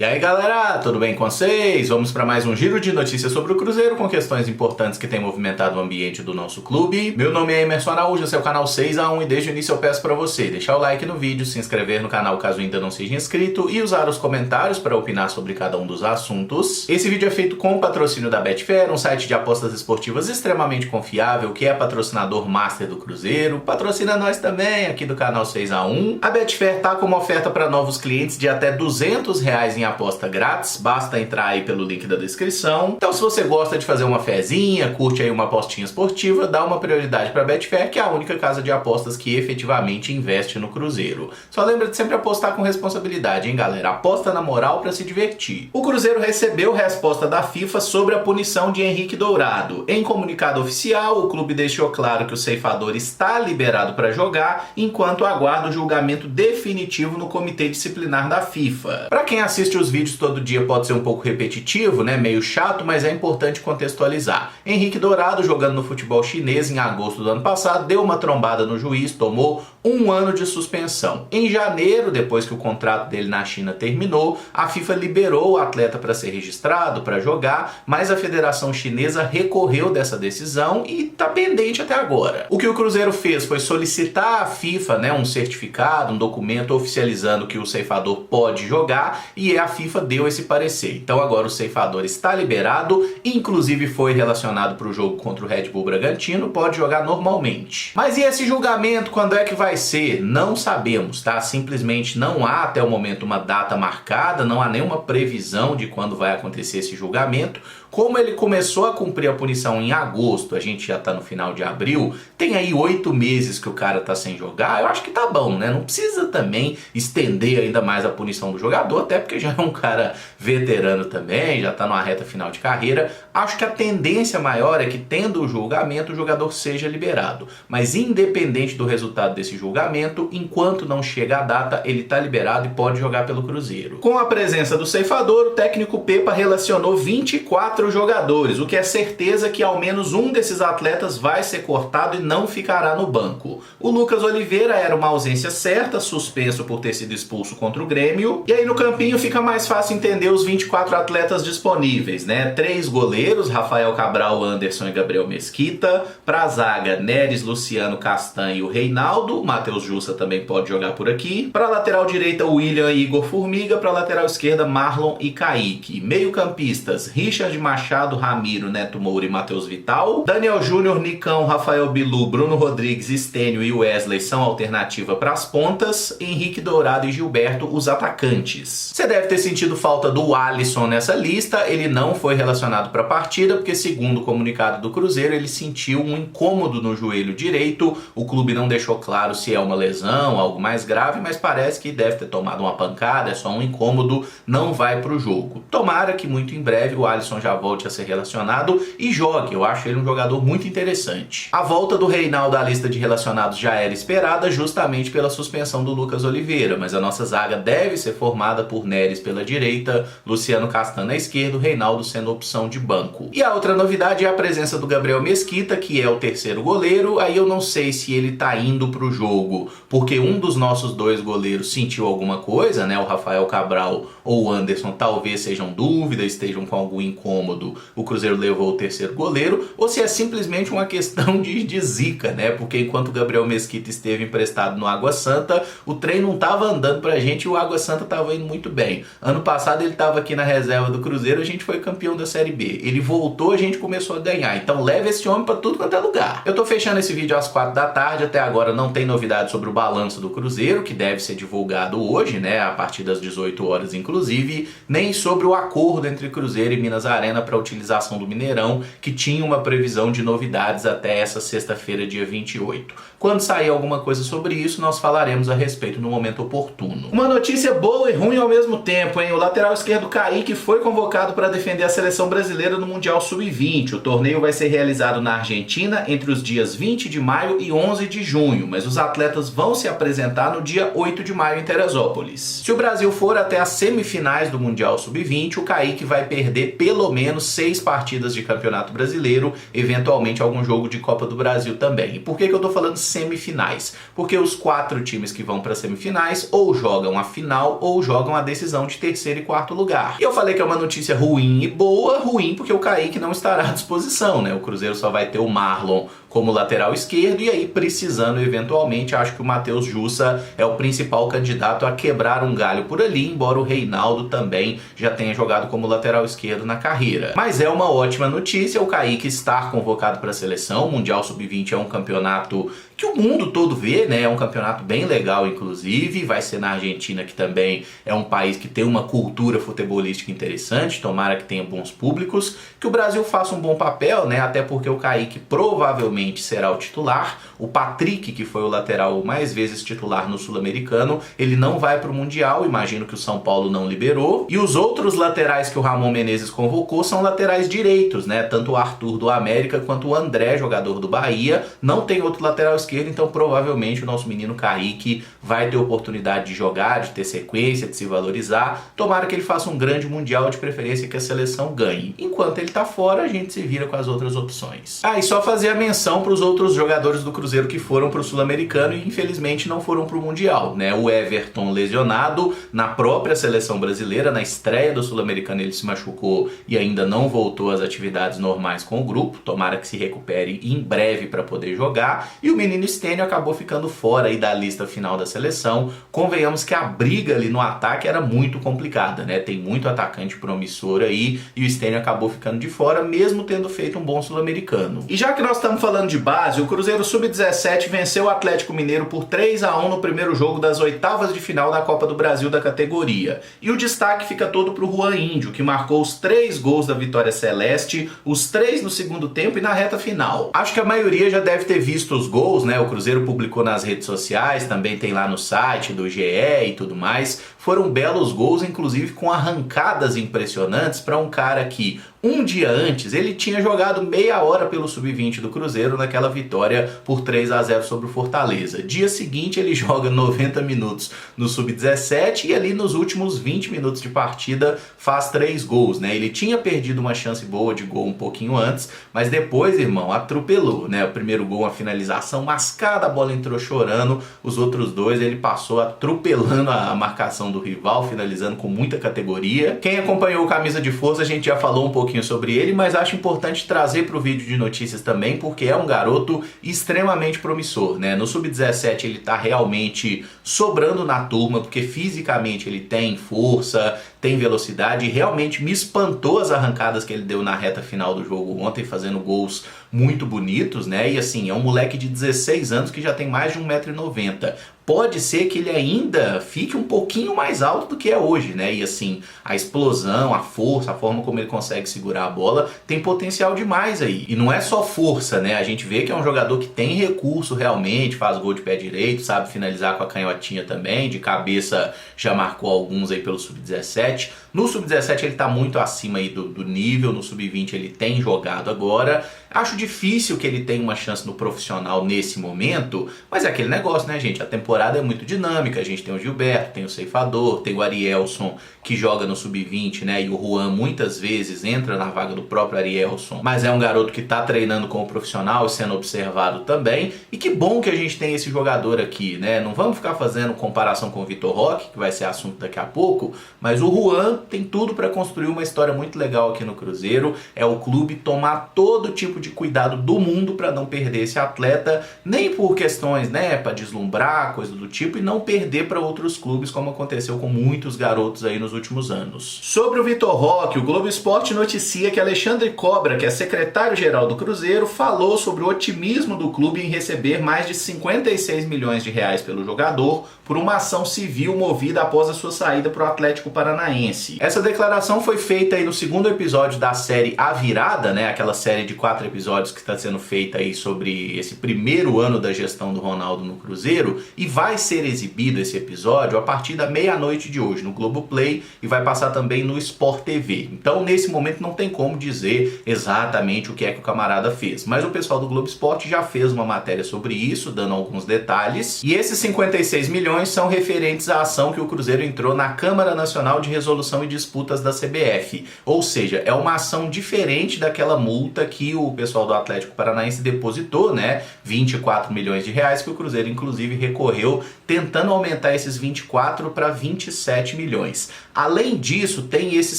E aí galera, tudo bem com vocês? Vamos para mais um giro de notícias sobre o Cruzeiro com questões importantes que têm movimentado o ambiente do nosso clube. Meu nome é Emerson Araújo, esse é o canal 6x1 e desde o início eu peço para você deixar o like no vídeo, se inscrever no canal caso ainda não seja inscrito e usar os comentários para opinar sobre cada um dos assuntos. Esse vídeo é feito com o patrocínio da Betfair, um site de apostas esportivas extremamente confiável que é patrocinador master do Cruzeiro. Patrocina nós também aqui do canal 6x1. A Betfair tá com uma oferta para novos clientes de até R$200 em aposta grátis, basta entrar aí pelo link da descrição. Então se você gosta de fazer uma fezinha, curte aí uma apostinha esportiva, dá uma prioridade para a Betfair, que é a única casa de apostas que efetivamente investe no Cruzeiro. Só lembra de sempre apostar com responsabilidade, hein galera? Aposta na moral para se divertir. O Cruzeiro recebeu resposta da FIFA sobre a punição de Henrique Dourado. Em comunicado oficial, o clube deixou claro que o ceifador está liberado para jogar, enquanto aguarda o julgamento definitivo no Comitê Disciplinar da FIFA. Para quem assiste os vídeos todo dia pode ser um pouco repetitivo, né? Meio chato, mas é importante contextualizar. Henrique Dourado, jogando no futebol chinês em agosto do ano passado, deu uma trombada no juiz, tomou 1 ano de suspensão. Em janeiro, depois que o contrato dele na China terminou, a FIFA liberou o atleta para ser registrado, para jogar, mas a Federação Chinesa recorreu dessa decisão e está pendente até agora. O que o Cruzeiro fez foi solicitar à FIFA, né, um certificado, um documento oficializando que o ceifador pode jogar, e a FIFA deu esse parecer. Então agora o ceifador está liberado, inclusive foi relacionado para o jogo contra o Red Bull Bragantino, pode jogar normalmente. Mas e esse julgamento, quando é que vai ser? Não sabemos, tá? Simplesmente não há até o momento uma data marcada, não há nenhuma previsão de quando vai acontecer esse julgamento. Como ele começou a cumprir a punição em agosto, a gente já tá no final de abril, tem aí 8 meses que o cara tá sem jogar, eu acho que tá bom, né? Não precisa também estender ainda mais a punição do jogador, até porque já é um cara veterano também, já tá numa reta final de carreira. Acho que a tendência maior é que, tendo o julgamento, o jogador seja liberado. Mas independente do resultado desse julgamento, enquanto não chega a data, ele tá liberado e pode jogar pelo Cruzeiro. Com a presença do ceifador, o técnico Pepa relacionou 24 jogadores, o que é certeza que ao menos um desses atletas vai ser cortado e não ficará no banco. O Lucas Oliveira era uma ausência certa, suspenso por ter sido expulso contra o Grêmio. E aí no campinho fica mais fácil entender os 24 atletas disponíveis, né? 3 goleiros, Rafael Cabral, Anderson e Gabriel Mesquita. Pra zaga, Neres, Luciano, Castanho e o Reinaldo. Matheus Jussa também pode jogar por aqui. Pra lateral direita, William e Igor Formiga. Pra lateral esquerda, Marlon e Kaique. Meio campistas, Richard Machado, Ramiro, Neto Moura e Matheus Vital. Daniel Júnior, Nicão, Rafael Bilu, Bruno Rodrigues, Stênio e Wesley são alternativa para as pontas. Henrique Dourado e Gilberto, os atacantes. Você deve ter sentido falta do Alisson nessa lista. Ele não foi relacionado para a partida porque, segundo o comunicado do Cruzeiro, ele sentiu um incômodo no joelho direito. O clube não deixou claro se é uma lesão, algo mais grave, mas parece que deve ter tomado uma pancada, é só um incômodo, não vai para o jogo. Tomara que muito em breve o Alisson já volte a ser relacionado e jogue. Eu acho ele um jogador muito interessante. A volta do Reinaldo à lista de relacionados já era esperada, justamente pela suspensão do Lucas Oliveira, mas a nossa zaga deve ser formada por Neres pela direita, Luciano Castanho na esquerda, o Reinaldo sendo opção de banco. E a outra novidade é a presença do Gabriel Mesquita, que é o terceiro goleiro. Aí eu não sei se ele tá indo pro jogo porque um dos nossos 2 goleiros sentiu alguma coisa, né? O Rafael Cabral ou o Anderson talvez sejam dúvida, estejam com algum incômodo, o Cruzeiro levou o terceiro goleiro, ou se é simplesmente uma questão de zica, né? Porque enquanto o Gabriel Mesquita esteve emprestado no Água Santa, o trem não tava andando pra gente e o Água Santa tava indo muito bem. Ano passado ele tava aqui na reserva do Cruzeiro, a gente foi campeão da Série B. Ele voltou, a gente começou a ganhar. Então leva esse homem pra tudo quanto é lugar. Eu tô fechando esse vídeo às 4 da tarde, até agora não tem novidade sobre o balanço do Cruzeiro, que deve ser divulgado hoje, né? A partir das 18 horas, inclusive, nem sobre o acordo entre Cruzeiro e Minas Arena para a utilização do Mineirão, que tinha uma previsão de novidades até essa sexta-feira, dia 28. Quando sair alguma coisa sobre isso, nós falaremos a respeito no momento oportuno. Uma notícia boa e ruim ao mesmo tempo, hein? O lateral esquerdo Kaique foi convocado para defender a seleção brasileira no Mundial Sub-20. O torneio vai ser realizado na Argentina entre os dias 20 de maio e 11 de junho, mas os atletas vão se apresentar no dia 8 de maio em Teresópolis. Se o Brasil for até as semifinais do Mundial Sub-20, o Kaique vai perder pelo menos menos 6 partidas de Campeonato Brasileiro, eventualmente algum jogo de Copa do Brasil também. E por que eu tô falando semifinais? Porque os 4 times que vão para semifinais ou jogam a final ou jogam a decisão de terceiro e quarto lugar. E eu falei que é uma notícia ruim e boa. Ruim porque o Kaique não estará à disposição, né? O Cruzeiro só vai ter o Marlon como lateral esquerdo, e aí precisando eventualmente, acho que o Matheus Jussa é o principal candidato a quebrar um galho por ali, embora o Reinaldo também já tenha jogado como lateral esquerdo na carreira. Mas é uma ótima notícia o Kaique estar convocado para a seleção. O Mundial Sub-20 é um campeonato que o mundo todo vê, né? É um campeonato bem legal, inclusive. Vai ser na Argentina, que também é um país que tem uma cultura futebolística interessante. Tomara que tenha bons públicos. Que o Brasil faça um bom papel, né? Até porque o Kaique provavelmente será o titular. O Patrick, que foi o lateral mais vezes titular no Sul-Americano, ele não vai para o Mundial. Imagino que o São Paulo não liberou. E os outros laterais que o Ramon Menezes convocou são laterais direitos, né? Tanto o Arthur do América quanto o André, jogador do Bahia. Não tem outro lateral esquerdo, então provavelmente o nosso menino Kaique vai ter oportunidade de jogar, de ter sequência, de se valorizar. Tomara que ele faça um grande Mundial, de preferência que a seleção ganhe. Enquanto ele tá fora, a gente se vira com as outras opções. E só fazer a menção para os outros jogadores do Cruzeiro que foram para o Sul-Americano e infelizmente não foram para o Mundial, né? O Everton lesionado na própria seleção brasileira, na estreia do Sul-Americano ele se machucou e ainda não voltou às atividades normais com o grupo. Tomara que se recupere em breve para poder jogar. E o menino Stênio acabou ficando fora aí da lista final da seleção. Convenhamos que a briga ali no ataque era muito complicada, né? Tem muito atacante promissor aí e o Stênio acabou ficando de fora, mesmo tendo feito um bom Sul-Americano. E já que nós estamos falando de base, o Cruzeiro Sub-17 venceu o Atlético Mineiro por 3-1 no primeiro jogo das oitavas de final da Copa do Brasil da categoria. E o destaque fica todo para o Juan Índio, que marcou os 3 gols da vitória celeste, os 3 no segundo tempo e na reta final. Acho que a maioria já deve ter visto os gols, né? O Cruzeiro publicou nas redes sociais, também tem lá no site do GE e tudo mais. Foram belos gols, inclusive com arrancadas impressionantes para um cara que um dia antes ele tinha jogado meia hora pelo Sub-20 do Cruzeiro naquela vitória por 3-0 sobre o Fortaleza. Dia seguinte ele joga 90 minutos no Sub-17 e ali nos últimos 20 minutos de partida faz 3 gols, né? Ele tinha perdido uma chance boa de gol um pouquinho antes, mas depois, irmão, atropelou, né? O primeiro gol, uma finalização mascada, a bola entrou chorando. Os outros 2 ele passou atropelando a marcação do rival, finalizando com muita categoria. Quem acompanhou o Camisa de Força, a gente já falou um pouquinho sobre ele, mas acho importante trazer para o vídeo de notícias também, porque é um garoto extremamente promissor, né? No Sub-17 ele tá realmente sobrando na turma, porque fisicamente ele tem força, tem velocidade, e realmente me espantou as arrancadas que ele deu na reta final do jogo ontem, fazendo gols muito bonitos, né? E assim, é um moleque de 16 anos que já tem mais de 1,90 m. Pode ser que ele ainda fique um pouquinho mais alto do que é hoje, né? E assim, a explosão, a força, a forma como ele consegue segurar a bola, tem potencial demais aí. E não é só força, né? A gente vê que é um jogador que tem recurso realmente, faz gol de pé direito, sabe finalizar com a canhotinha também, de cabeça já marcou alguns aí pelo Sub-17. No Sub-17 ele tá muito acima aí do nível, no Sub-20 ele tem jogado agora. Acho difícil que ele tenha uma chance no profissional nesse momento, mas é aquele negócio, né, gente? A temporada é muito dinâmica, a gente tem o Gilberto, tem o Ceifador, tem o Arielson, que joga no Sub-20, né? E o Juan muitas vezes entra na vaga do próprio Arielson, mas é um garoto que tá treinando como profissional e sendo observado também. E que bom que a gente tem esse jogador aqui, né? Não vamos ficar fazendo comparação com o Vitor Roque, que vai ser assunto daqui a pouco, mas o Juan tem tudo para construir uma história muito legal aqui no Cruzeiro. É o clube tomar todo tipo de cuidado do mundo para não perder esse atleta, nem por questões, né, para deslumbrar, coisa do tipo, e não perder para outros clubes, como aconteceu com muitos garotos aí nos últimos anos. Sobre o Vitor Roque, o Globo Esporte noticia que Alexandre Cobra, que é secretário-geral do Cruzeiro, falou sobre o otimismo do clube em receber mais de 56 milhões de reais pelo jogador por uma ação civil movida após a sua saída para o Atlético Paranaense. Essa declaração foi feita aí no segundo episódio da série A Virada, né, aquela série de 4 episódios que está sendo feita aí sobre esse primeiro ano da gestão do Ronaldo no Cruzeiro, e vai ser exibido esse episódio a partir da meia-noite de hoje no Globoplay e vai passar também no Sport TV. Então, nesse momento não tem como dizer exatamente o que é que o camarada fez, mas o pessoal do Globo Esporte já fez uma matéria sobre isso, dando alguns detalhes, e esses 56 milhões são referentes à ação que o Cruzeiro entrou na Câmara Nacional de Resolução e Disputas da CBF, ou seja, é uma ação diferente daquela multa que o pessoal do Atlético Paranaense depositou, né, 24 milhões de reais, que o Cruzeiro inclusive recorreu tentando aumentar esses 24 para 27 milhões. Além disso, tem esses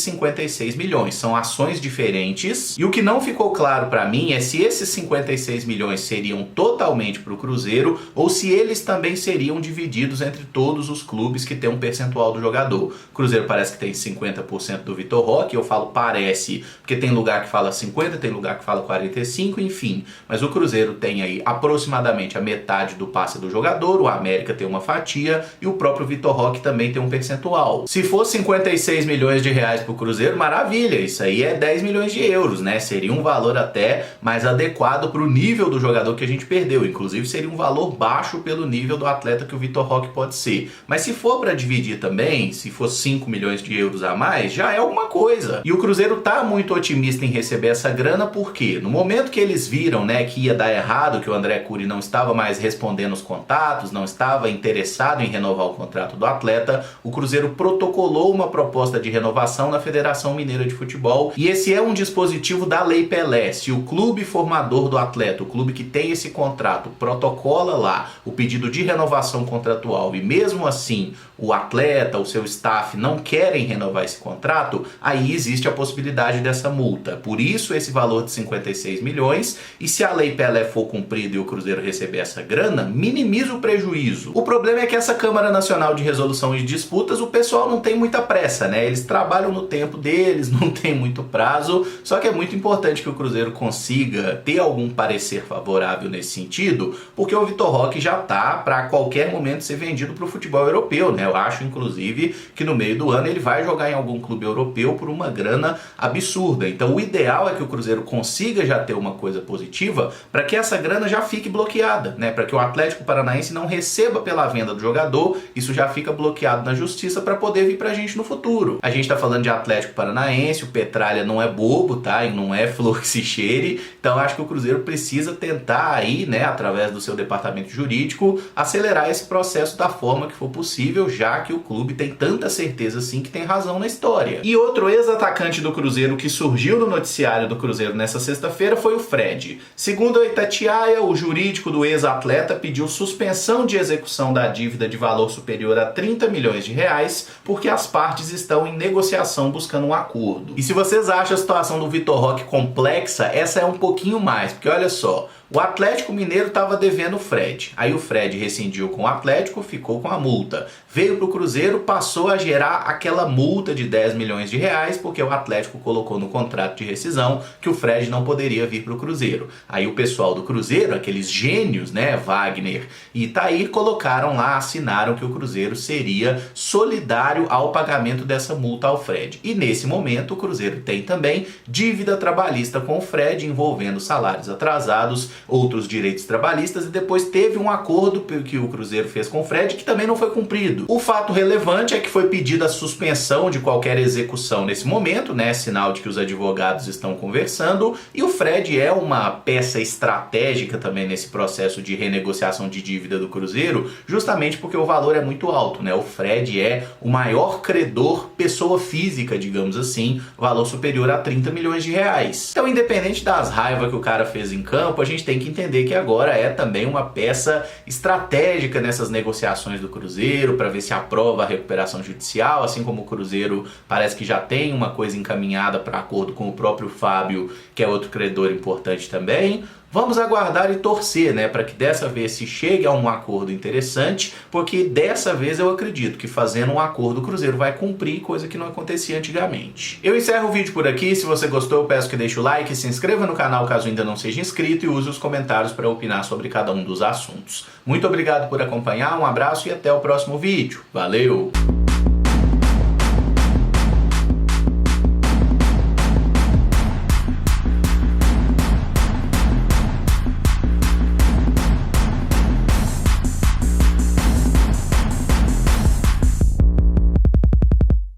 56 milhões, são ações diferentes, e o que não ficou claro para mim é se esses 56 milhões seriam totalmente para o Cruzeiro ou se eles também seriam divididos entre todos os clubes que tem um percentual do jogador. O Cruzeiro parece que tem 50% do Vitor Roque, eu falo parece, porque tem lugar que fala 50, tem lugar que fala 45, enfim, mas o Cruzeiro tem aí aproximadamente a metade do passe do jogador, o América tem uma fatia e o próprio Vitor Roque também tem um percentual. Se for 56 milhões de reais para o Cruzeiro, maravilha, isso aí é 10 milhões de euros, né? Seria um valor até mais adequado para o nível do jogador que a gente perdeu, inclusive seria um valor baixo pelo nível do atleta que o Vitor Roque pode ser. Mas se for para dividir também, se for 5 milhões de euros a mais, já é alguma coisa. E o Cruzeiro tá muito otimista em receber essa grana, porque no momento que eles viram, né, que ia dar errado, que o André Cury não estava mais respondendo os contatos, não estava interessado em renovar o contrato do atleta, o Cruzeiro protocolou uma proposta de renovação na Federação Mineira de Futebol, e esse é um dispositivo da Lei Pelé. Se o clube formador do atleta, o clube que tem esse contrato, protocola lá o pedido de renovação contratual e mesmo assim o atleta, o seu staff não querem renovar esse contrato, aí existe a possibilidade dessa multa. Por isso esse valor de 56 milhões, e se a Lei Pelé for cumprida e o Cruzeiro receber essa grana, minimiza o prejuízo. O problema é que essa Câmara Nacional de Resolução e Disputas, o pessoal não tem muita pressa, né? Eles trabalham no tempo deles, não tem muito prazo, só que é muito importante que o Cruzeiro consiga ter algum parecer favorável nesse sentido, porque o Vitor Roque já tá para a qualquer momento ser vendido para o futebol europeu, né? Eu acho, inclusive, que no meio do ano ele vai jogar em algum clube europeu por uma grana absurda. Então o ideal é que o Cruzeiro consiga já ter uma coisa positiva para que essa grana já fique bloqueada, né? Para que o Atlético Paranaense não receba pela venda do jogador, isso já fica bloqueado na justiça para poder vir pra gente no futuro. A gente tá falando de Atlético Paranaense, o Petralha não é bobo, tá? E não é flor que se cheire, então acho que o Cruzeiro precisa tentar aí, né, através do seu departamento jurídico, acelerar esse processo da forma que for possível, já que o clube tem tanta certeza assim que tem razão na história. E outro ex-atacante do Cruzeiro que surgiu no noticiário do Cruzeiro nessa sexta-feira foi o Fred. Segundo a Itatiaia, o jurídico do ex-atleta pediu suspensão de execução da dívida de valor superior a 30 milhões de reais, porque as partes estão em negociação buscando um acordo. E se vocês acham a situação do Vitor Roque complexa, essa é um pouquinho mais, porque olha só, o Atlético Mineiro estava devendo o Fred. Aí o Fred rescindiu com o Atlético, ficou com a multa. Veio para o Cruzeiro, passou a gerar aquela multa de 10 milhões de reais, porque o Atlético colocou no contrato de rescisão que o Fred não poderia vir para o Cruzeiro. Aí o pessoal do Cruzeiro, aqueles gênios, né, Wagner e Itair, colocaram lá, assinaram que o Cruzeiro seria solidário ao pagamento dessa multa ao Fred. E nesse momento o Cruzeiro tem também dívida trabalhista com o Fred, envolvendo salários atrasados, outros direitos trabalhistas, e depois teve um acordo que o Cruzeiro fez com o Fred que também não foi cumprido. O fato relevante é que foi pedida a suspensão de qualquer execução nesse momento, né, sinal de que os advogados estão conversando, e o Fred é uma peça estratégica também nesse processo de renegociação de dívida do Cruzeiro, justamente porque o valor é muito alto, né? O Fred é o maior credor pessoa física, digamos assim, valor superior a 30 milhões de reais. Então, independente das raivas que o cara fez em campo, a gente tem que entender que agora é também uma peça estratégica nessas negociações do Cruzeiro, para ver se aprova a recuperação judicial, assim como o Cruzeiro parece que já tem uma coisa encaminhada para acordo com o próprio Fábio, que é outro credor importante também. Vamos aguardar e torcer, né, para que dessa vez se chegue a um acordo interessante, porque dessa vez eu acredito que fazendo um acordo o Cruzeiro vai cumprir, coisa que não acontecia antigamente. Eu encerro o vídeo por aqui. Se você gostou, eu peço que deixe o like, se inscreva no canal caso ainda não seja inscrito e use os comentários para opinar sobre cada um dos assuntos. Muito obrigado por acompanhar, um abraço e até o próximo vídeo. Valeu!